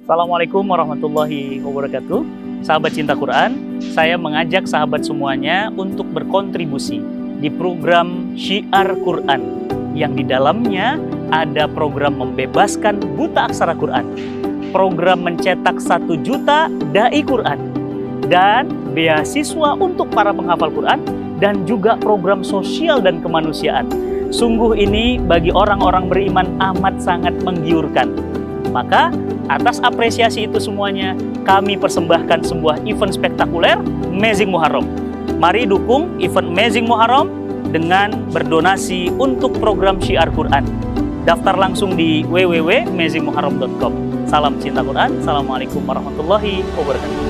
Assalamualaikum warahmatullahi wabarakatuh. Sahabat cinta Quran, saya mengajak sahabat semuanya untuk berkontribusi di program Syiar Quran yang di dalamnya ada program membebaskan buta aksara Quran, program mencetak 1 juta dai Quran, dan beasiswa untuk para penghafal Quran, dan juga program sosial dan kemanusiaan. Sungguh ini bagi orang-orang beriman amat sangat menggiurkan. Maka atas apresiasi itu semuanya, kami persembahkan sebuah event spektakuler Amazing Muharram. Mari dukung event Amazing Muharram dengan berdonasi untuk program Syiar Quran. Daftar langsung di www.amazingmuharram.com. Salam cinta Quran. Assalamualaikum warahmatullahi wabarakatuh.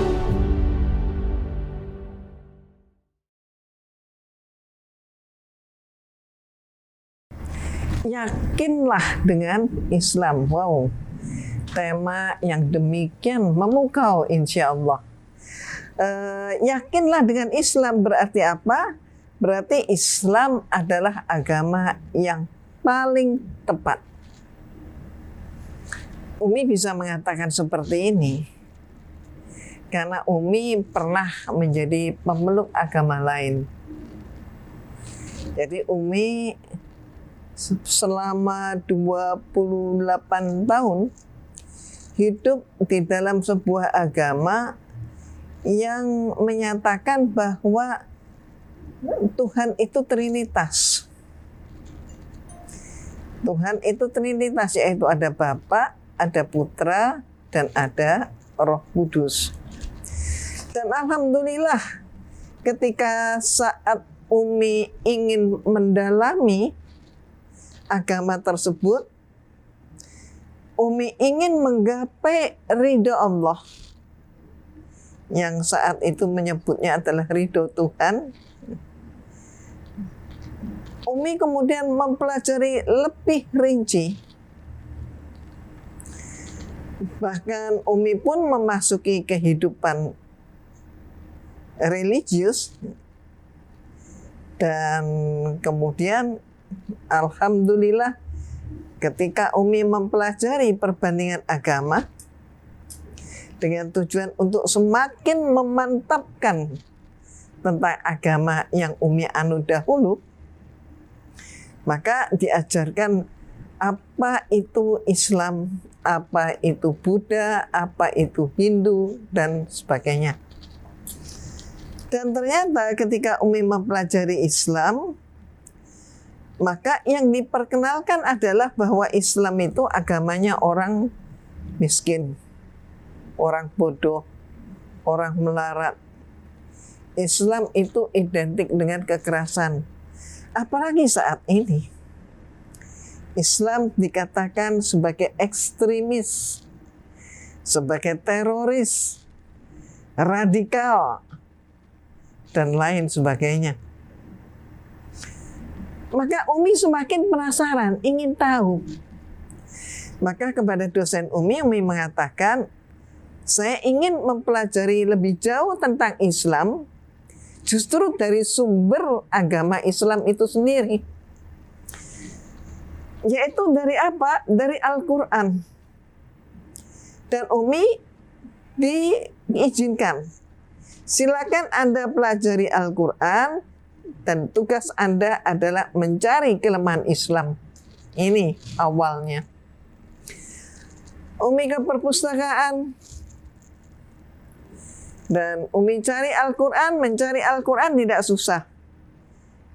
Yakinlah dengan Islam. Wow, tema yang demikian memukau insya Allah. Yakinlah dengan Islam berarti apa? Berarti Islam adalah agama yang paling tepat. Umi bisa mengatakan seperti ini karena Umi pernah menjadi pemeluk agama lain. Jadi Umi selama 28 tahun hidup di dalam sebuah agama yang menyatakan bahwa Tuhan itu Trinitas. Tuhan itu Trinitas, yaitu ada Bapa, ada Putra, dan ada Roh Kudus. Dan alhamdulillah ketika saat Umi ingin mendalami agama tersebut, Umi ingin menggapai ridho Allah, yang saat itu menyebutnya adalah ridho Tuhan. Umi kemudian mempelajari lebih rinci. Bahkan Umi pun memasuki kehidupan religius, dan kemudian alhamdulillah ketika Umi mempelajari perbandingan agama dengan tujuan untuk semakin memantapkan tentang agama yang Umi anut dahulu, maka diajarkan apa itu Islam, apa itu Buddha, apa itu Hindu, dan sebagainya. Dan ternyata ketika Umi mempelajari Islam, maka yang diperkenalkan adalah bahwa Islam itu agamanya orang miskin, orang bodoh, orang melarat. Islam itu identik dengan kekerasan. Apalagi saat ini, Islam dikatakan sebagai ekstremis, sebagai teroris, radikal, dan lain sebagainya. Maka Umi semakin penasaran, ingin tahu. Maka kepada dosen Umi mengatakan, saya ingin mempelajari lebih jauh tentang Islam, justru dari sumber agama Islam itu sendiri. Yaitu dari apa? Dari Al-Quran. Dan Umi diizinkan, silakan Anda pelajari Al-Quran, dan tugas Anda adalah mencari kelemahan Islam. Ini awalnya. Umi ke perpustakaan, dan Umi cari Al-Quran. Mencari Al-Quran tidak susah,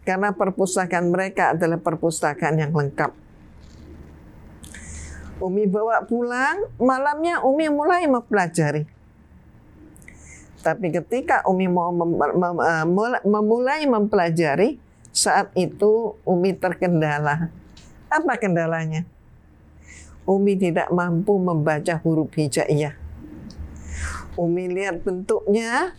karena perpustakaan mereka adalah perpustakaan yang lengkap. Umi bawa pulang, malamnya Umi mulai mempelajari. Tapi ketika Umi mau memulai mempelajari, saat itu Umi terkendala. Apa kendalanya? Umi tidak mampu membaca huruf hijaiyah. Umi lihat bentuknya,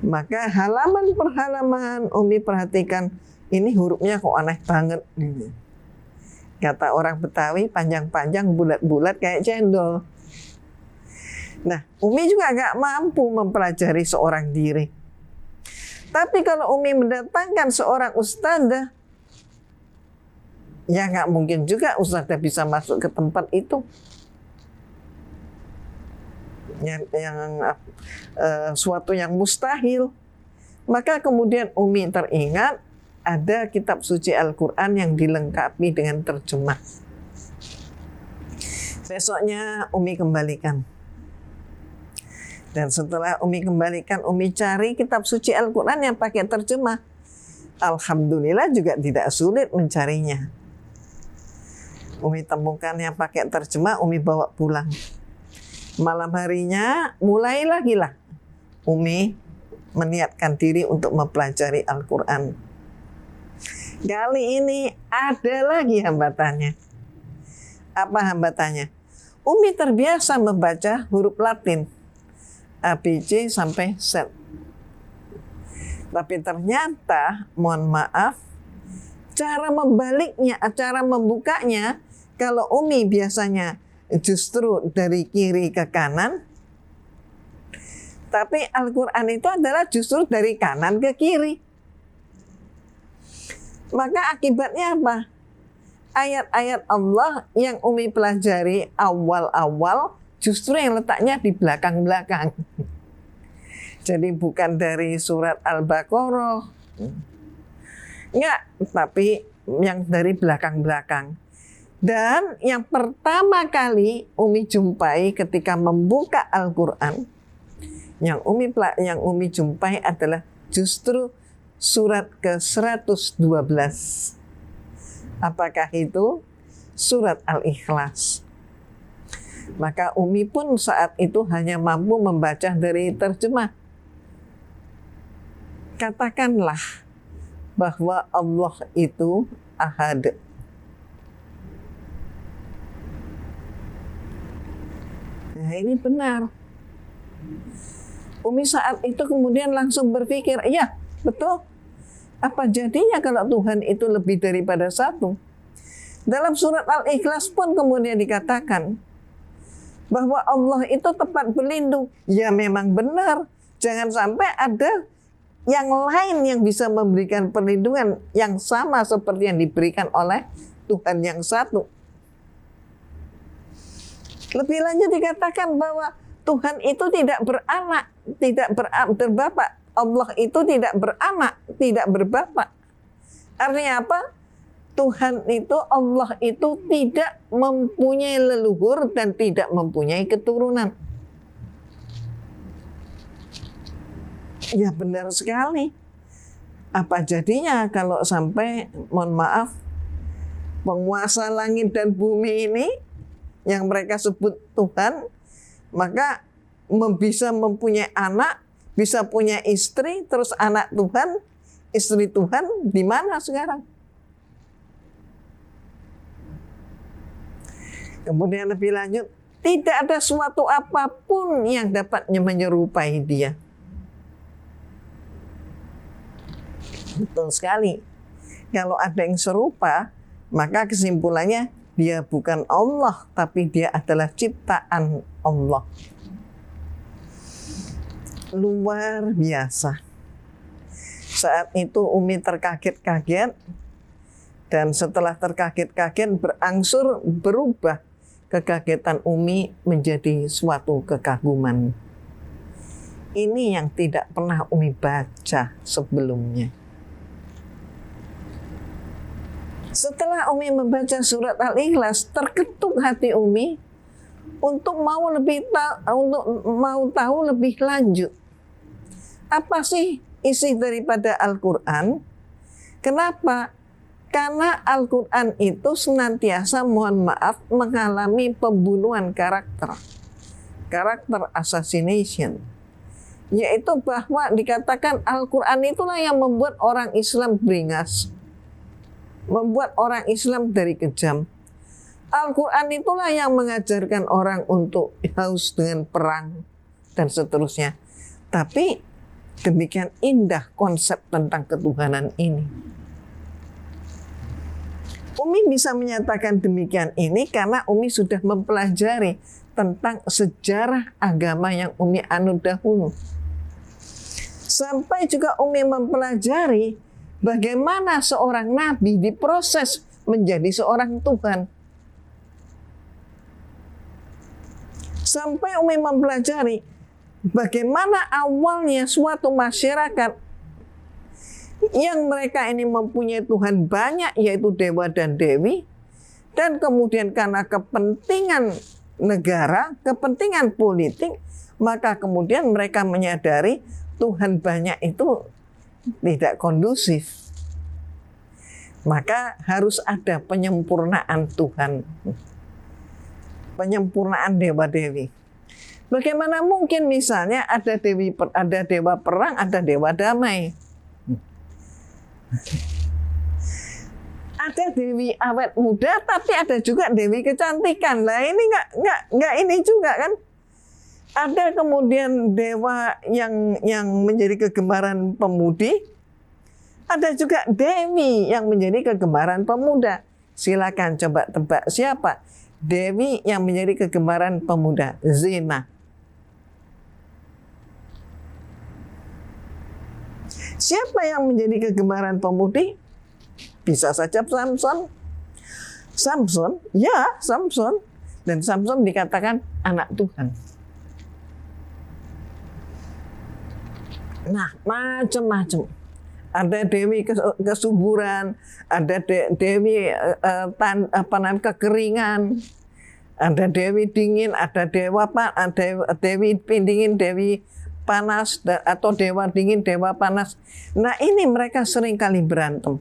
maka halaman per halaman Umi perhatikan, ini hurufnya kok aneh banget. Kata orang Betawi, panjang-panjang, bulat-bulat kayak cendol. Nah, Umi juga nggak mampu mempelajari seorang diri. Tapi kalau Umi mendatangkan seorang ustadzah, ya nggak mungkin juga ustadzah bisa masuk ke tempat itu. suatu yang mustahil. Maka kemudian Umi teringat ada kitab suci Al-Quran yang dilengkapi dengan terjemah. Besoknya Umi kembalikan. Dan setelah Umi kembalikan, Umi cari kitab suci Al-Quran yang pakai terjemah. Alhamdulillah juga tidak sulit mencarinya. Umi temukan yang pakai terjemah, Umi bawa pulang. Malam harinya mulai lagi lah Umi meniatkan diri untuk mempelajari Al-Quran. Kali ini ada lagi hambatannya. Apa hambatannya? Umi terbiasa membaca huruf Latin. A, B, C sampai Z. Tapi ternyata, mohon maaf, cara membaliknya, cara membukanya, kalau Umi biasanya justru dari kiri ke kanan, tapi Al-Quran itu adalah justru dari kanan ke kiri. Maka akibatnya apa? Ayat-ayat Allah yang Umi pelajari awal-awal justru yang letaknya di belakang-belakang. Jadi bukan dari surat Al-Baqarah. Enggak, tapi yang dari belakang-belakang. Dan yang pertama kali Umi jumpai ketika membuka Al-Quran, yang Umi jumpai adalah justru surat ke-112. Apakah itu? Surat Al-Ikhlas. Maka Umi pun saat itu hanya mampu membaca dari terjemah. Katakanlah bahwa Allah itu ahad. Nah, ini benar. Umi saat itu kemudian langsung berpikir, ya betul. Apa jadinya kalau Tuhan itu lebih daripada satu? Dalam surat Al-Ikhlas pun kemudian dikatakan bahwa Allah itu tempat berlindung. Ya memang benar. Jangan sampai ada yang lain yang bisa memberikan perlindungan yang sama seperti yang diberikan oleh Tuhan yang satu. Lebih lanjut dikatakan bahwa Tuhan itu tidak beranak, tidak berbapak. Allah itu tidak beranak, tidak berbapak. Artinya apa? Tuhan itu, Allah itu tidak mempunyai leluhur dan tidak mempunyai keturunan. Ya benar sekali. Apa jadinya kalau sampai, mohon maaf, penguasa langit dan bumi ini yang mereka sebut Tuhan, maka bisa mempunyai anak, bisa punya istri, terus anak Tuhan, istri Tuhan, di mana sekarang? Kemudian lebih lanjut, tidak ada suatu apapun yang dapat menyerupai dia. Betul sekali. Kalau ada yang serupa, maka kesimpulannya dia bukan Allah, tapi dia adalah ciptaan Allah. Luar biasa. Saat itu Umi terkaget-kaget, dan setelah terkaget-kaget berangsur berubah kekagetan Umi menjadi suatu kekaguman. Ini yang tidak pernah Umi baca sebelumnya. Setelah Umi membaca surat Al-Ikhlas, terketuk hati Umi untuk mau tahu lebih lanjut. Apa sih isi daripada Al-Quran? Kenapa? Karena Al-Quran itu senantiasa, mohon maaf, mengalami pembunuhan karakter assassination. Yaitu bahwa dikatakan Al-Quran itulah yang membuat orang Islam beringas, membuat orang Islam dari kejam. Al-Quran itulah yang mengajarkan orang untuk haus dengan perang dan seterusnya. Tapi demikian indah konsep tentang ketuhanan ini. Umi bisa menyatakan demikian ini karena Umi sudah mempelajari tentang sejarah agama yang Umi anut dahulu. Sampai juga Umi mempelajari bagaimana seorang nabi diproses menjadi seorang Tuhan. Sampai Umi mempelajari bagaimana awalnya suatu masyarakat yang mereka ini mempunyai Tuhan banyak, yaitu dewa dan dewi, dan kemudian karena kepentingan negara, kepentingan politik, maka kemudian mereka menyadari Tuhan banyak itu tidak kondusif. Maka harus ada penyempurnaan Tuhan, penyempurnaan dewa-dewi. Bagaimana mungkin misalnya ada dewa perang, ada dewa damai. Ada dewi awet muda, tapi ada juga dewi kecantikan. Lah ini nggak ini juga kan? Ada kemudian dewa yang menjadi kegemaran pemudi, ada juga dewi yang menjadi kegemaran pemuda. Silakan coba tebak siapa dewi yang menjadi kegemaran pemuda? Zina. Siapa yang menjadi kegemaran pemudi? Bisa saja Samson. Samson, ya Samson. Dan Samson dikatakan anak Tuhan. Nah, macam-macam. Ada dewi kesuburan, ada dewi kekeringan, ada dewi dingin, ada dewi dingin, dewi panas, atau dewa dingin, dewa panas. Nah, ini mereka sering kali berantem.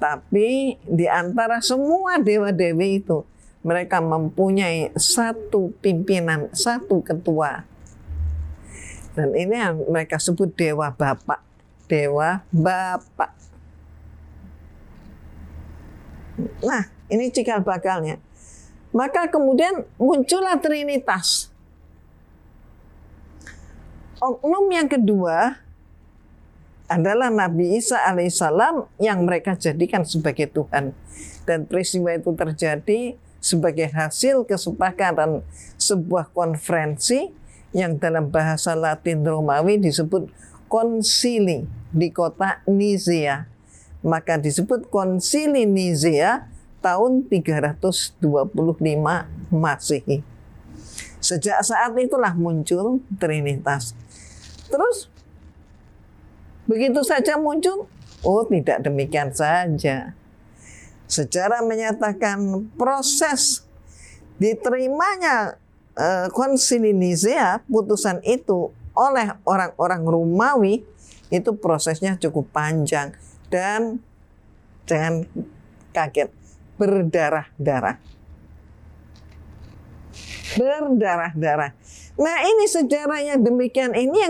Tapi di antara semua dewa-dewi itu, mereka mempunyai satu pimpinan, satu ketua. Dan ini yang mereka sebut dewa bapak. Dewa bapak. Nah, ini cikal bakalnya. Maka kemudian muncullah Trinitas. Oknum yang kedua adalah Nabi Isa alaihissalam yang mereka jadikan sebagai Tuhan. Dan peristiwa itu terjadi sebagai hasil kesepakatan sebuah konferensi yang dalam bahasa Latin Romawi disebut konsili di kota Nizea. Maka disebut konsili Nizea tahun 325 Masehi. Sejak saat itulah muncul Trinitas. Terus begitu saja muncul? Oh, tidak demikian saja. Sejarah menyatakan proses diterimanya konsili Nizea, putusan itu oleh orang-orang Romawi, itu prosesnya cukup panjang dan jangan kaget, berdarah-darah. Berdarah-darah. Nah, ini sejarah yang demikian ini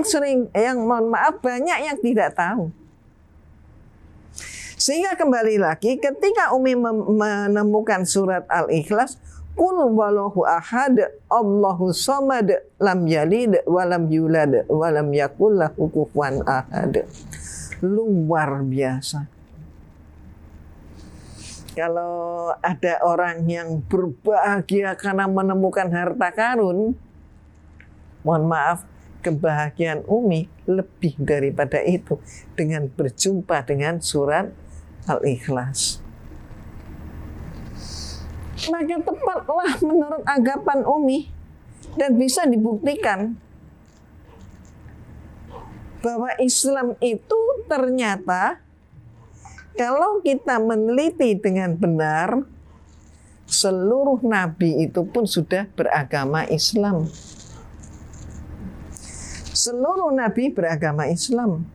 yang mohon maaf banyak yang tidak tahu. Sehingga kembali lagi ketika Umi menemukan surat Al-Ikhlas, Qul wallahu ahad, Allahu samad, lam yalid walam yulad walam yakul lahu kufuwan ahad. Luar biasa. Kalau ada orang yang berbahagia karena menemukan harta karun, mohon maaf, kebahagiaan Umi lebih daripada itu dengan berjumpa dengan surat Al-Ikhlas. Maka tepatlah menurut anggapan Umi dan bisa dibuktikan bahwa Islam itu ternyata kalau kita meneliti dengan benar, seluruh nabi itu pun sudah beragama Islam. Seluruh nabi beragama Islam.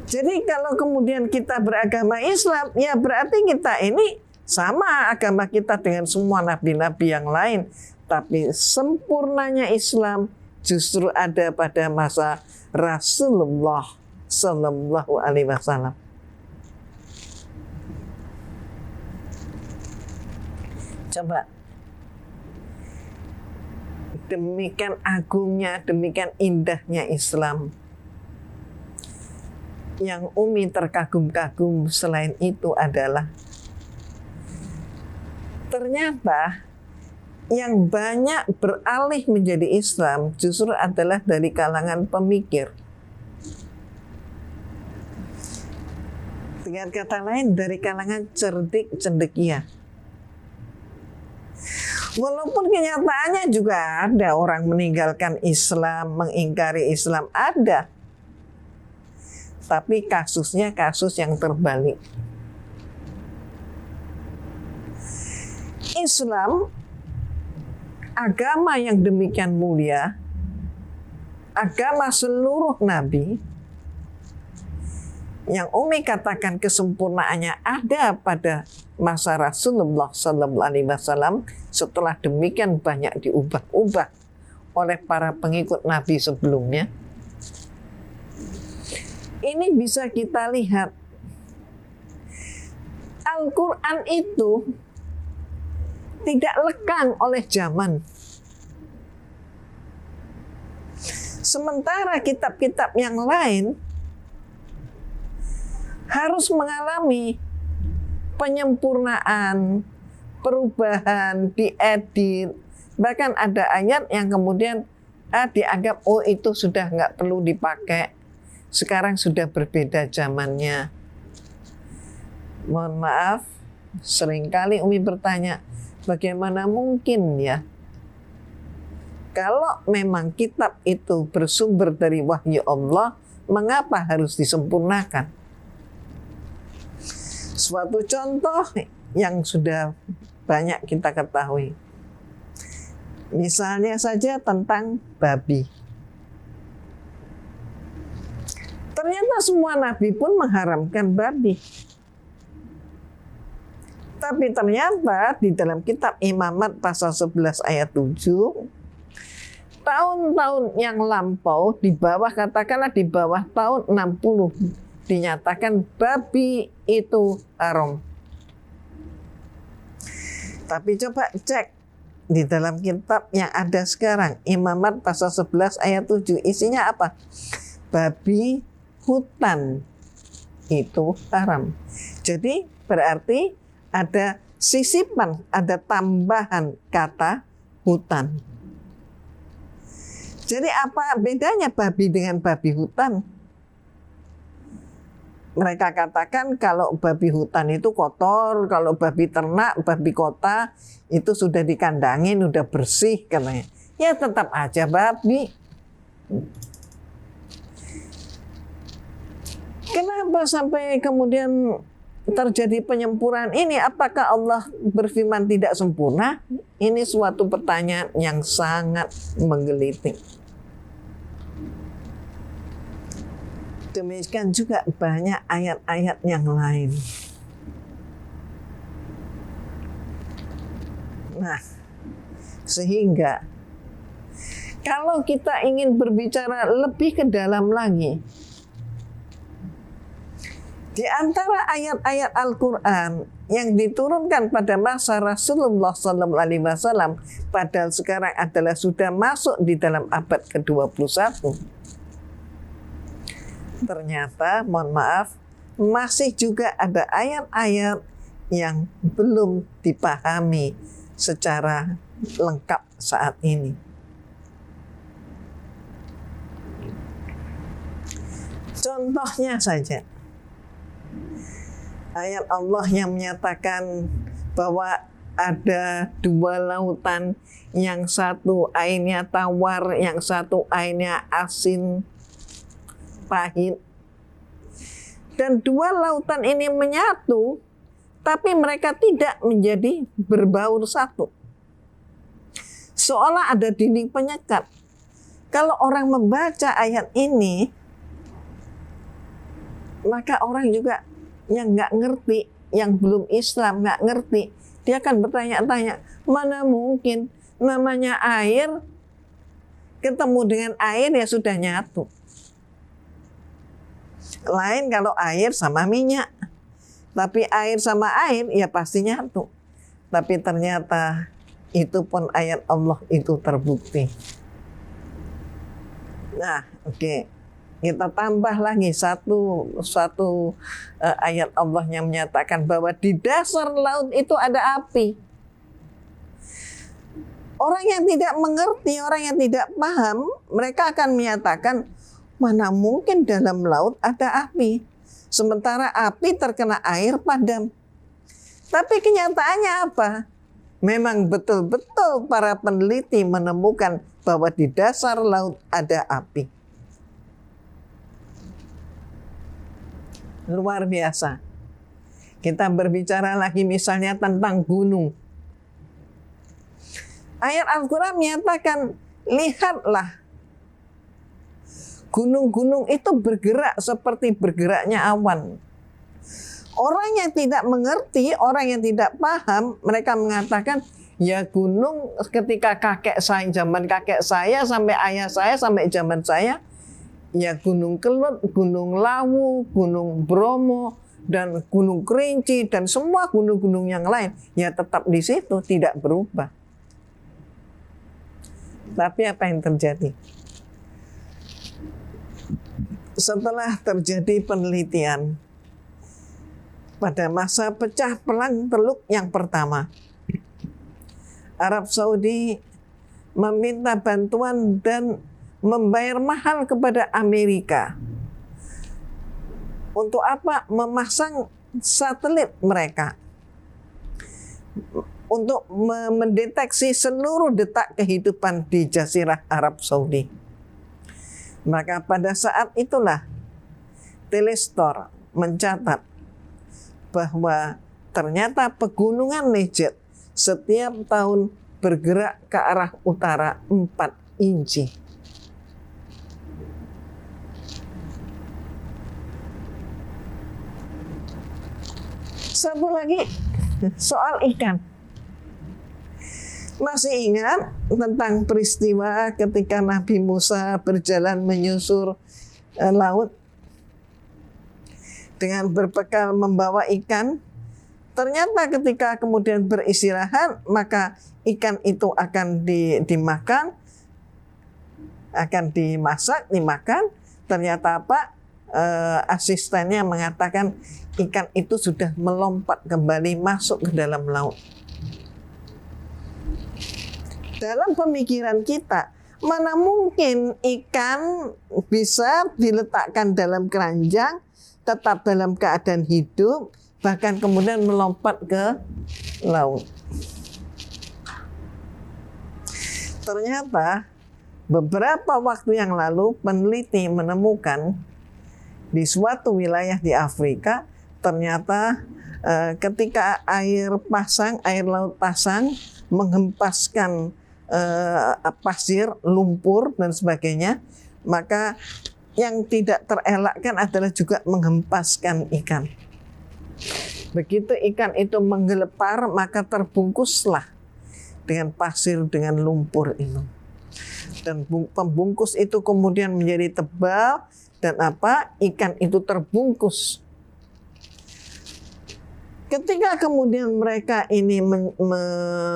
Jadi kalau kemudian kita beragama Islam, ya berarti kita ini sama agama kita dengan semua nabi-nabi yang lain. Tapi sempurnanya Islam justru ada pada masa Rasulullah Sallallahu Alaihi Wasallam. Coba, demikian agungnya, demikian indahnya Islam. Yang Umi terkagum-kagum selain itu adalah ternyata yang banyak beralih menjadi Islam justru adalah dari kalangan pemikir. Dengan kata lain, dari kalangan cerdik cendekia. Walaupun kenyataannya juga ada orang meninggalkan Islam, mengingkari Islam, ada. Tapi kasusnya kasus yang terbalik. Islam, agama yang demikian mulia, agama seluruh nabi, yang Umi katakan kesempurnaannya ada pada masa Rasulullah SAW, setelah demikian banyak diubah-ubah oleh para pengikut Nabi sebelumnya. Ini bisa kita lihat, Al-Quran itu tidak lekang oleh zaman. Sementara kitab-kitab yang lain harus mengalami penyempurnaan, perubahan, diedit. Bahkan ada ayat yang kemudian dianggap, oh itu sudah nggak perlu dipakai. Sekarang sudah berbeda zamannya. Mohon maaf, seringkali Umi bertanya, bagaimana mungkin ya? Kalau memang kitab itu bersumber dari wahyu Allah, mengapa harus disempurnakan? Suatu contoh yang sudah banyak kita ketahui. Misalnya saja tentang babi. Ternyata semua nabi pun mengharamkan babi. Tapi ternyata di dalam kitab Imamat pasal 11 ayat 7, tahun-tahun yang lampau, di bawah, katakanlah di bawah tahun 60, dinyatakan babi itu haram. Tapi coba cek di dalam kitab yang ada sekarang, Imamat pasal 11 ayat 7, isinya apa? Babi hutan itu haram. Jadi berarti ada sisipan, ada tambahan kata hutan. Jadi apa bedanya babi dengan babi hutan? Mereka katakan kalau babi hutan itu kotor, kalau babi ternak, babi kota itu sudah dikandangin, udah bersih katanya. Ya tetap aja babi. Kenapa sampai kemudian terjadi penyempurnaan ini? Apakah Allah berfirman tidak sempurna? Ini suatu pertanyaan yang sangat menggelitik. Demikian juga banyak ayat-ayat yang lain. Nah, sehingga kalau kita ingin berbicara lebih ke dalam lagi, di antara ayat-ayat Al-Quran yang diturunkan pada masa Rasulullah SAW, padahal sekarang adalah sudah masuk di dalam abad ke-21, ternyata, mohon maaf, masih juga ada ayat-ayat yang belum dipahami secara lengkap saat ini. Contohnya saja, ayat Allah yang menyatakan bahwa ada dua lautan, yang satu airnya tawar, yang satu airnya asin, pahit. Dan dua lautan ini menyatu, tapi mereka tidak menjadi berbaur satu. Seolah ada dinding penyekat. Kalau orang membaca ayat ini, maka orang juga yang nggak ngerti, yang belum Islam nggak ngerti, dia akan bertanya-tanya, mana mungkin namanya air ketemu dengan air ya sudah nyatu. Lain kalau air sama minyak, tapi air sama air ya pasti nyatu. Tapi ternyata itu pun ayat Allah itu terbukti. Nah, oke. Kita tambah lagi satu ayat Allah yang menyatakan bahwa di dasar laut itu ada api. Orang yang tidak mengerti, orang yang tidak paham, mereka akan menyatakan, mana mungkin dalam laut ada api. Sementara api terkena air padam. Tapi kenyataannya apa? Memang betul-betul para peneliti menemukan bahwa di dasar laut ada api. Luar biasa. Kita berbicara lagi misalnya tentang gunung. Ayat Al-Quran menyatakan, lihatlah, gunung-gunung itu bergerak seperti bergeraknya awan. Orang yang tidak mengerti, orang yang tidak paham, mereka mengatakan, ya gunung ketika zaman kakek saya sampai ayah saya sampai zaman saya, ya Gunung Kelut, Gunung Lawu, Gunung Bromo, dan Gunung Kerinci, dan semua gunung-gunung yang lain, ya tetap di situ, tidak berubah. Tapi apa yang terjadi? Setelah terjadi penelitian, pada masa pecah perang Teluk yang pertama, Arab Saudi meminta bantuan dan membayar mahal kepada Amerika. Untuk apa? Memasang satelit mereka untuk mendeteksi seluruh detak kehidupan di Jazirah Arab Saudi. Maka pada saat itulah Telestor mencatat bahwa ternyata pegunungan Negev setiap tahun bergerak ke arah utara 4 inci. Satu lagi soal ikan. Masih ingat tentang peristiwa ketika Nabi Musa berjalan menyusur laut dengan berbekal membawa ikan? Ternyata ketika kemudian beristirahat, maka ikan itu akan dimakan, akan dimakan. Ternyata apa? Asistennya mengatakan ikan itu sudah melompat kembali masuk ke dalam laut. Dalam pemikiran kita, mana mungkin ikan bisa diletakkan dalam keranjang, tetap dalam keadaan hidup, bahkan kemudian melompat ke laut. Ternyata beberapa waktu yang lalu peneliti menemukan di suatu wilayah di Afrika, ternyata ketika air laut pasang menghempaskan pasir, lumpur dan sebagainya, maka yang tidak terelakkan adalah juga menghempaskan ikan. Begitu ikan itu menggelepar, maka terbungkuslah dengan pasir, dengan lumpur itu. Dan pembungkus itu kemudian menjadi tebal, dan ikan itu terbungkus. Ketika kemudian mereka ini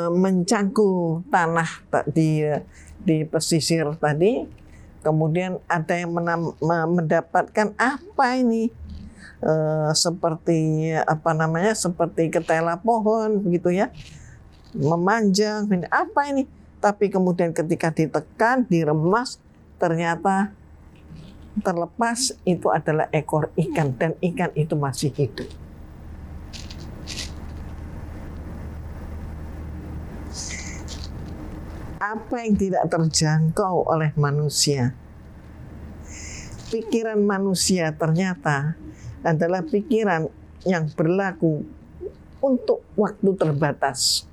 mencangkul tanah di pesisir tadi, kemudian ada yang mendapatkan apa ini? Seperti seperti ketela pohon begitu ya, memanjang. Apa ini? Tapi kemudian ketika ditekan, diremas, ternyata terlepas itu adalah ekor ikan, dan ikan itu masih hidup. Apa yang tidak terjangkau oleh manusia? Pikiran manusia ternyata adalah pikiran yang berlaku untuk waktu terbatas.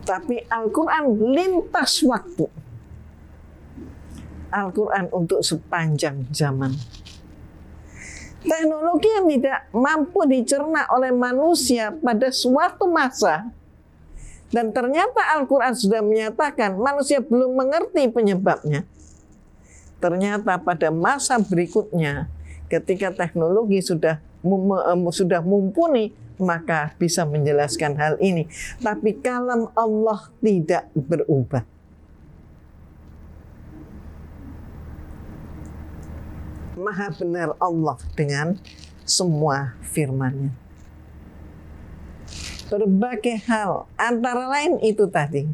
Tapi Al-Quran lintas waktu. Al-Quran untuk sepanjang zaman. Teknologi yang tidak mampu dicerna oleh manusia pada suatu masa, dan ternyata Al-Quran sudah menyatakan manusia belum mengerti penyebabnya. Ternyata pada masa berikutnya, ketika teknologi sudah mumpuni, maka bisa menjelaskan hal ini. Tapi kalam Allah tidak berubah. Maha benar Allah dengan semua firman-Nya. Berbagai hal, antara lain itu tadi.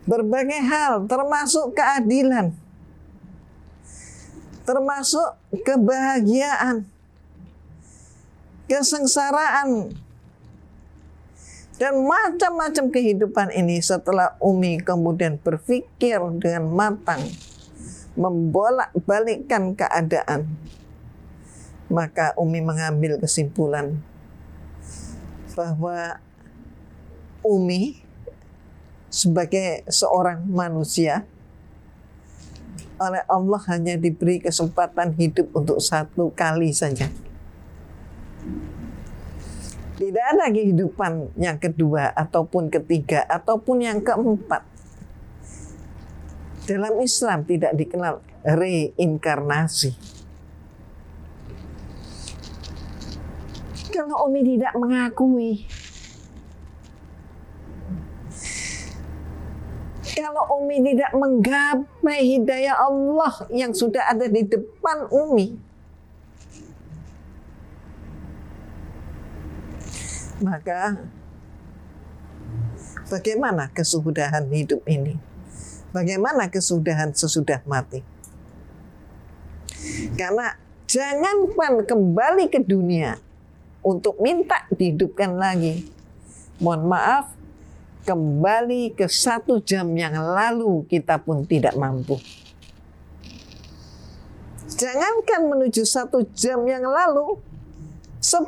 Berbagai hal, termasuk keadilan, termasuk kebahagiaan, kesengsaraan, Dan macam-macam kehidupan ini setelah Umi kemudian berpikir dengan matang, membolak-balikkan keadaan, maka Umi mengambil kesimpulan bahwa Umi sebagai seorang manusia oleh Allah hanya diberi kesempatan hidup untuk satu kali saja. Tidak ada kehidupan yang kedua, ataupun ketiga, ataupun yang keempat. Dalam Islam tidak dikenal reinkarnasi. Kalau Umi tidak mengakui, kalau Umi tidak menggapai hidayah Allah yang sudah ada di depan Umi, maka bagaimana kesudahan hidup ini? Bagaimana kesudahan sesudah mati? Karena jangankan kembali ke dunia untuk minta dihidupkan lagi. Mohon maaf, kembali ke 1 jam yang lalu kita pun tidak mampu. Jangankan menuju 1 jam yang lalu, 10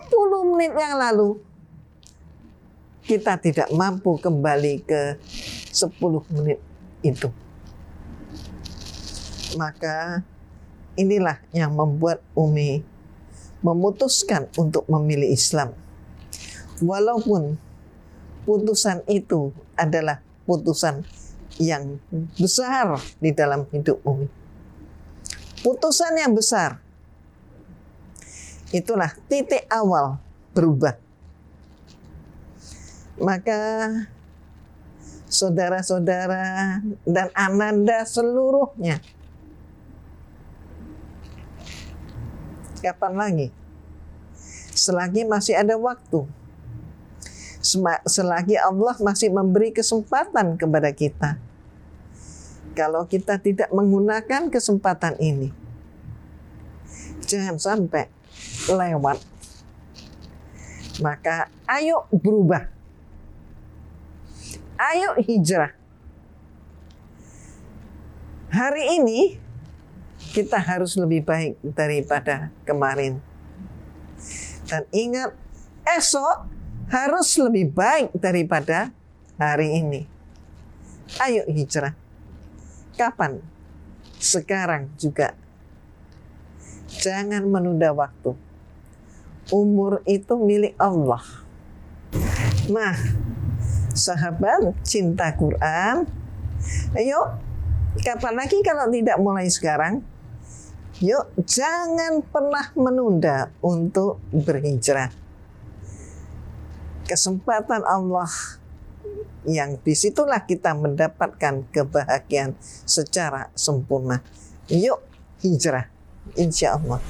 menit yang lalu, kita tidak mampu kembali ke 10 menit itu. Maka inilah yang membuat Umi memutuskan untuk memilih Islam. Walaupun putusan itu adalah putusan yang besar di dalam hidup Umi. Putusan yang besar. Itulah titik awal berubah. Maka saudara-saudara dan ananda seluruhnya, kapan lagi? Selagi masih ada waktu, selagi Allah masih memberi kesempatan kepada kita. Kalau kita tidak menggunakan kesempatan ini, jangan sampai lewat. Maka ayo berubah. Ayo hijrah. Hari ini kita harus lebih baik daripada kemarin. Dan ingat, esok harus lebih baik daripada hari ini. Ayo hijrah. Kapan? Sekarang juga. Jangan menunda waktu. Umur itu milik Allah. Nah, sahabat cinta Quran, ayo, kapan lagi kalau tidak mulai sekarang? Yuk, jangan pernah menunda untuk berhijrah. Kesempatan Allah yang disitulah kita mendapatkan kebahagiaan secara sempurna. Yuk, hijrah, insya Allah.